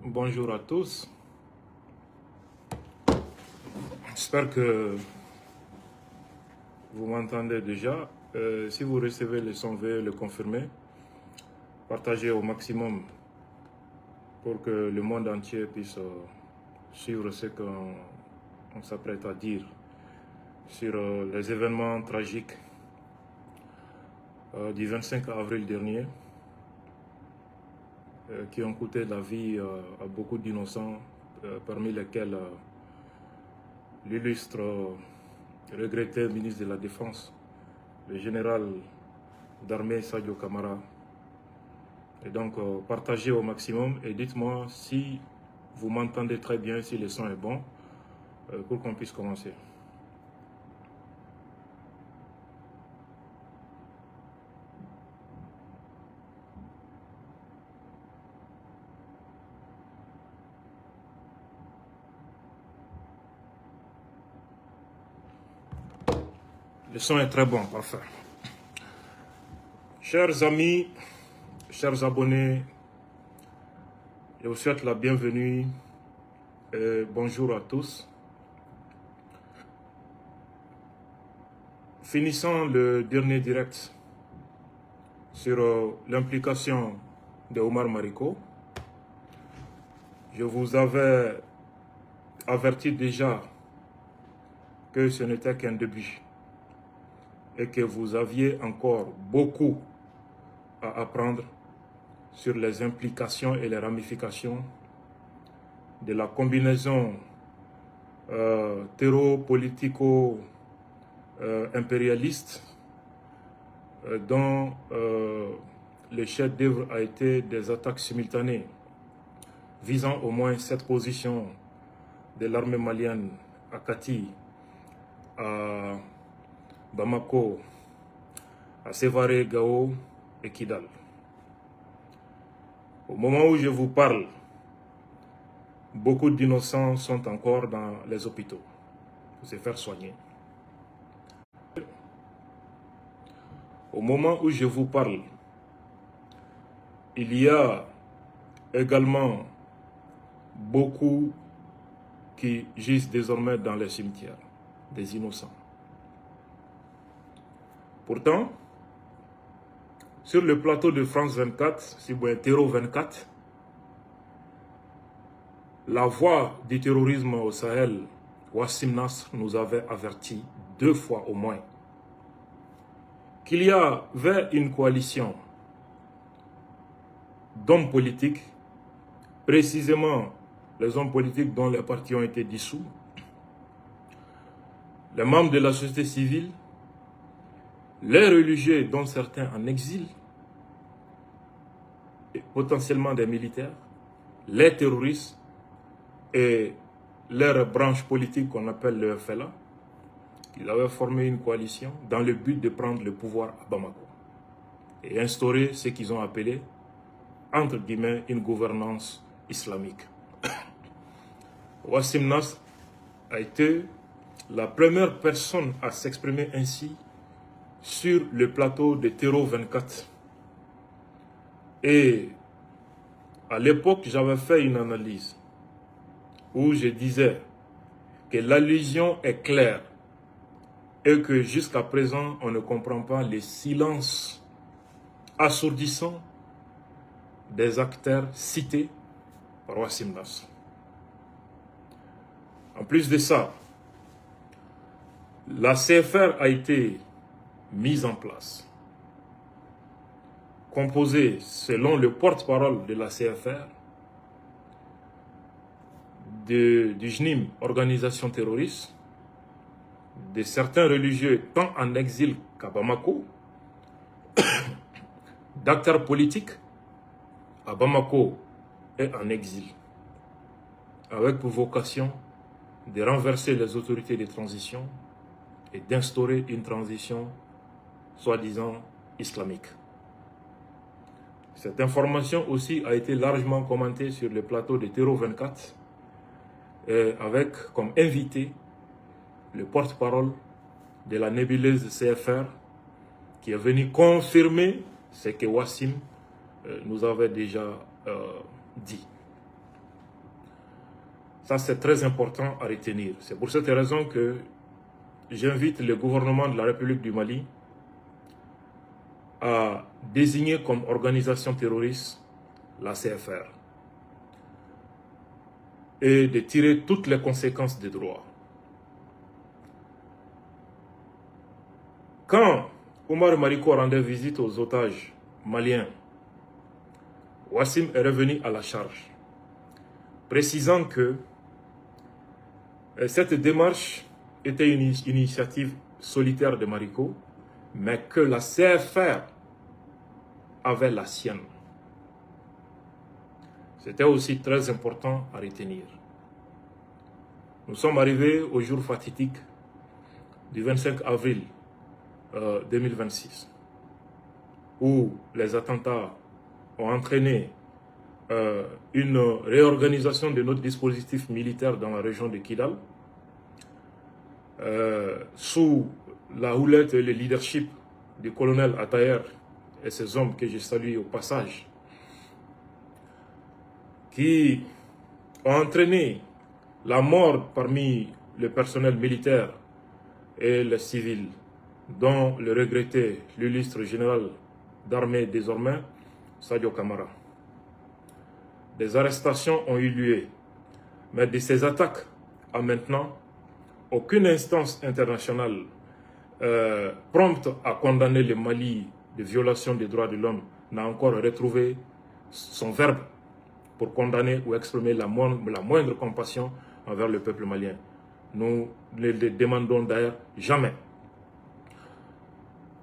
Bonjour à tous. J'espère que vous m'entendez déjà. Si vous recevez le son, veuillez le confirmer. Partagez au maximum pour que le monde entier puisse suivre ce qu'on s'apprête à dire sur les événements tragiques du 25 avril dernier qui ont coûté la vie à beaucoup d'innocents, parmi lesquels l'illustre regretté ministre de la Défense, le général d'armée Sadio Kamara. Et donc, partagez au maximum et dites-moi si vous m'entendez très bien, si le son est bon, pour qu'on puisse commencer. Le son est très bon, parfait. Chers amis, chers abonnés, je vous souhaite la bienvenue et bonjour à tous. Finissant le dernier direct sur l'implication de Omar Mariko, je vous avais averti déjà que ce n'était qu'un début et que vous aviez encore beaucoup à apprendre sur les implications et les ramifications de la combinaison terreau-politico-impérialiste dont le chef d'œuvre a été des attaques simultanées visant au moins 7 positions de l'armée malienne à Kati, à Bamako, à Sévaré, Gao et Kidal. Au moment où je vous parle, beaucoup d'innocents sont encore dans les hôpitaux pour se faire soigner. Au moment où je vous parle, il y a également beaucoup qui gisent désormais dans les cimetières, des innocents. Pourtant, sur le plateau de France 24, si vous êtes Terreau 24, la voix du terrorisme au Sahel, Wassim Nasr, nous avait averti 2 fois au moins qu'il y avait une coalition d'hommes politiques, précisément les hommes politiques dont les partis ont été dissous, les membres de la société civile, les religieux dont certains en exil, et potentiellement des militaires, les terroristes et leurs branches politiques qu'on appelle le FLA, ils avaient formé une coalition dans le but de prendre le pouvoir à Bamako et instaurer ce qu'ils ont appelé, entre guillemets, une gouvernance islamique. Wassim Nasr a été la première personne à s'exprimer ainsi sur le plateau de Terreau 24. Et à l'époque, j'avais fait une analyse où je disais que l'allusion est claire et que jusqu'à présent, on ne comprend pas les silences assourdissants des acteurs cités par Wassim Nasr. En plus de ça, la CFR a été mise en place, composée, selon le porte-parole de la CFR, du JNIM, organisation terroriste, de certains religieux tant en exil qu'à Bamako, d'acteurs politiques à Bamako et en exil, avec pour vocation de renverser les autorités de transition et d'instaurer une transition soi-disant islamique. Cette information aussi a été largement commentée sur le plateau de Terreau 24 avec comme invité le porte-parole de la nébuleuse CFR qui est venu confirmer ce que Wassim nous avait déjà dit. Ça, c'est très important à retenir. C'est pour cette raison que j'invite le gouvernement de la République du Mali à désigner comme organisation terroriste la CFR et de tirer toutes les conséquences des droits. Quand Oumar Mariko rendait visite aux otages maliens, Wassim est revenu à la charge, précisant que cette démarche était une initiative solitaire de Mariko, mais que la CFR avait la sienne. C'était aussi très important à retenir. Nous sommes arrivés au jour fatidique du 25 avril 2026, où les attentats ont entraîné une réorganisation de notre dispositif militaire dans la région de Kidal, sous la houlette et le leadership du colonel Atayer et ses hommes que je salue au passage, qui ont entraîné la mort parmi le personnel militaire et les civils, dont le regretté, l'illustre général d'armée désormais, Sadio Kamara. Des arrestations ont eu lieu, mais de ces attaques à maintenant, aucune instance internationale prompte à condamner le Mali de violation des droits de l'homme n'a encore retrouvé son verbe pour condamner ou exprimer la moindre compassion envers le peuple malien. Nous ne le demandons d'ailleurs jamais.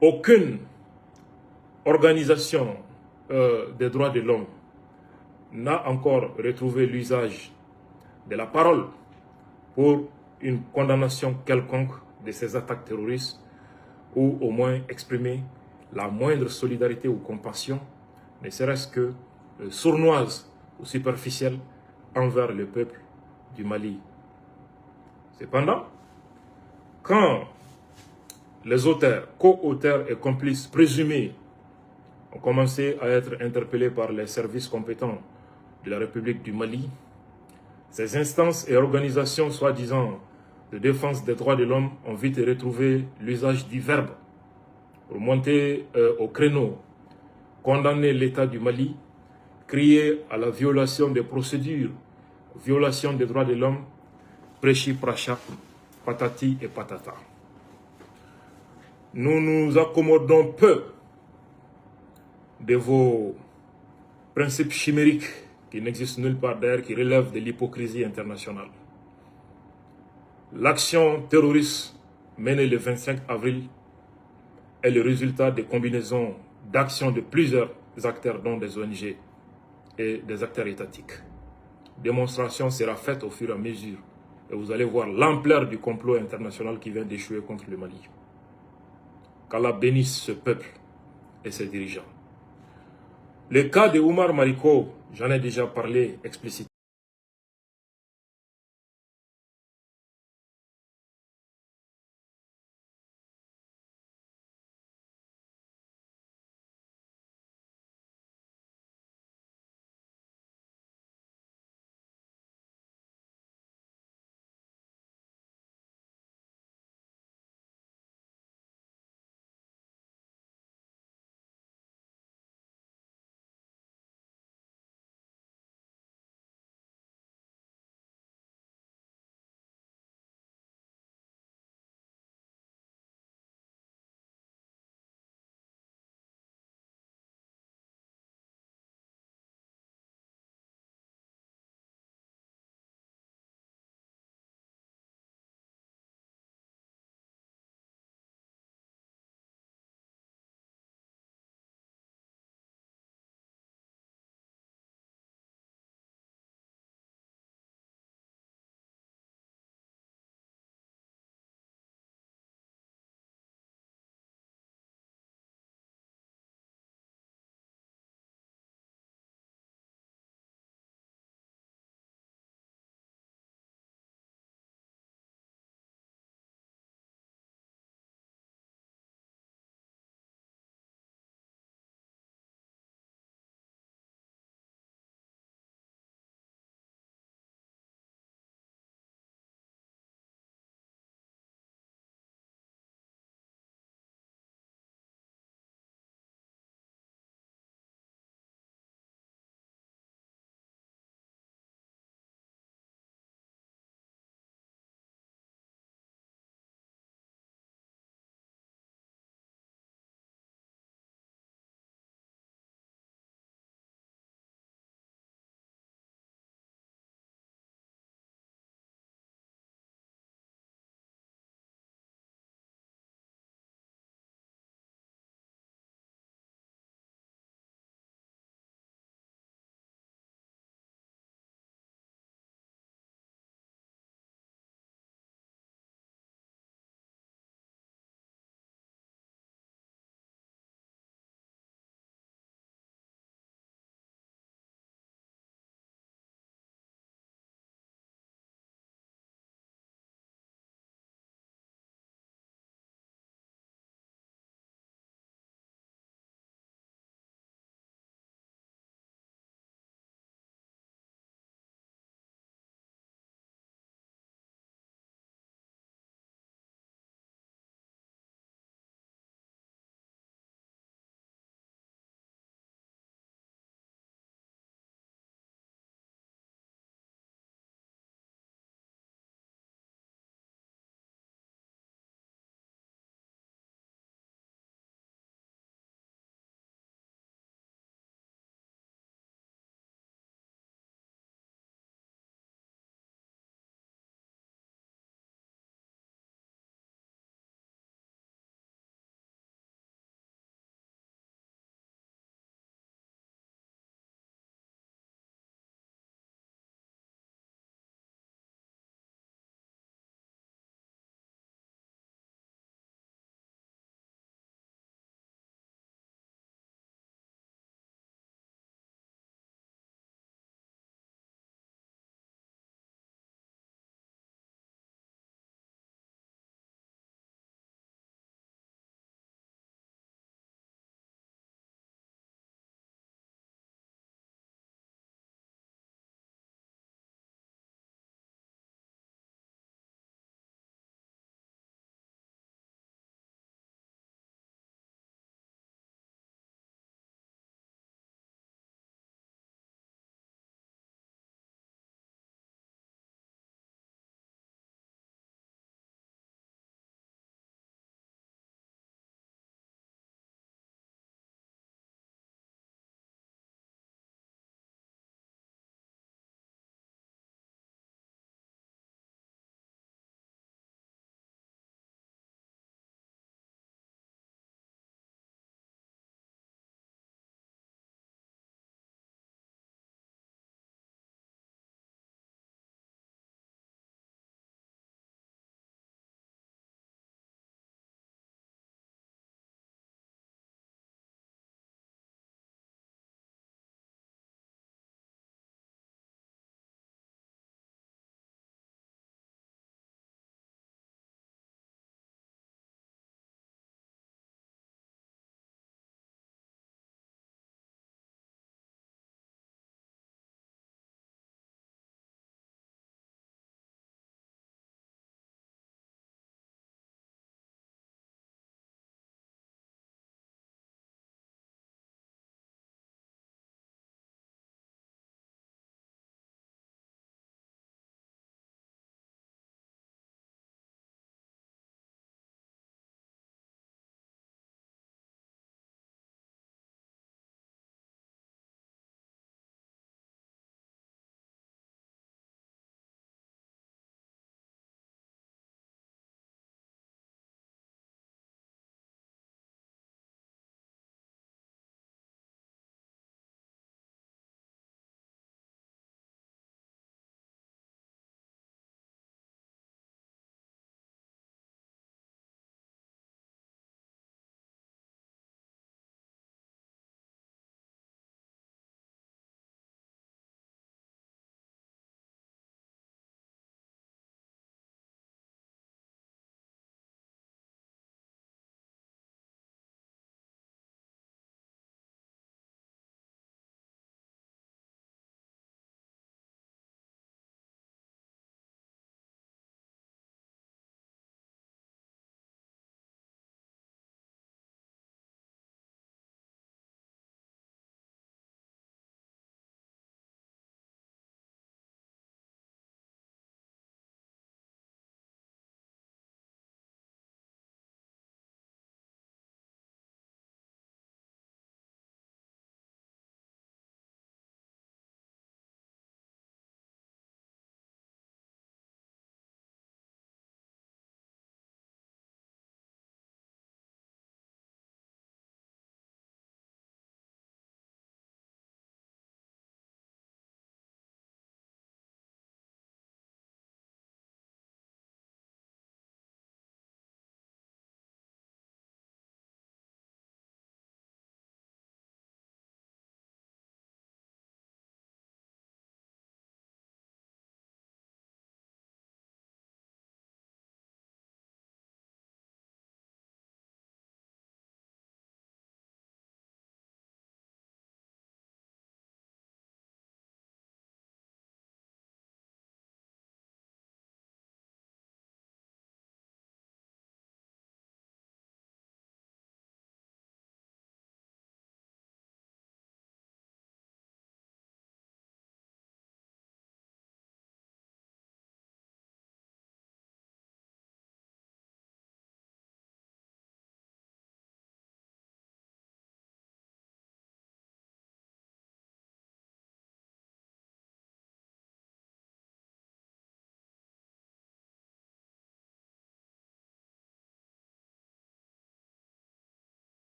Aucune organisation des droits de l'homme n'a encore retrouvé l'usage de la parole pour une condamnation quelconque de ces attaques terroristes, ou au moins exprimer la moindre solidarité ou compassion, ne serait-ce que sournoise ou superficielle, envers le peuple du Mali. Cependant, quand les auteurs, co-auteurs et complices présumés ont commencé à être interpellés par les services compétents de la République du Mali, ces instances et organisations soi-disant de défense des droits de l'homme ont vite retrouvé l'usage du verbe pour monter au créneau, condamner l'État du Mali, crier à la violation des procédures, violation des droits de l'homme, prêchi pracha, patati et patata. Nous nous accommodons peu de vos principes chimériques qui n'existent nulle part d'ailleurs, qui relèvent de l'hypocrisie internationale. L'action terroriste menée le 25 avril est le résultat des combinaisons d'actions de plusieurs acteurs, dont des ONG et des acteurs étatiques. Démonstration sera faite au fur et à mesure et vous allez voir l'ampleur du complot international qui vient d'échouer contre le Mali. Qu'Allah bénisse ce peuple et ses dirigeants. Le cas de Oumar Mariko, j'en ai déjà parlé explicitement.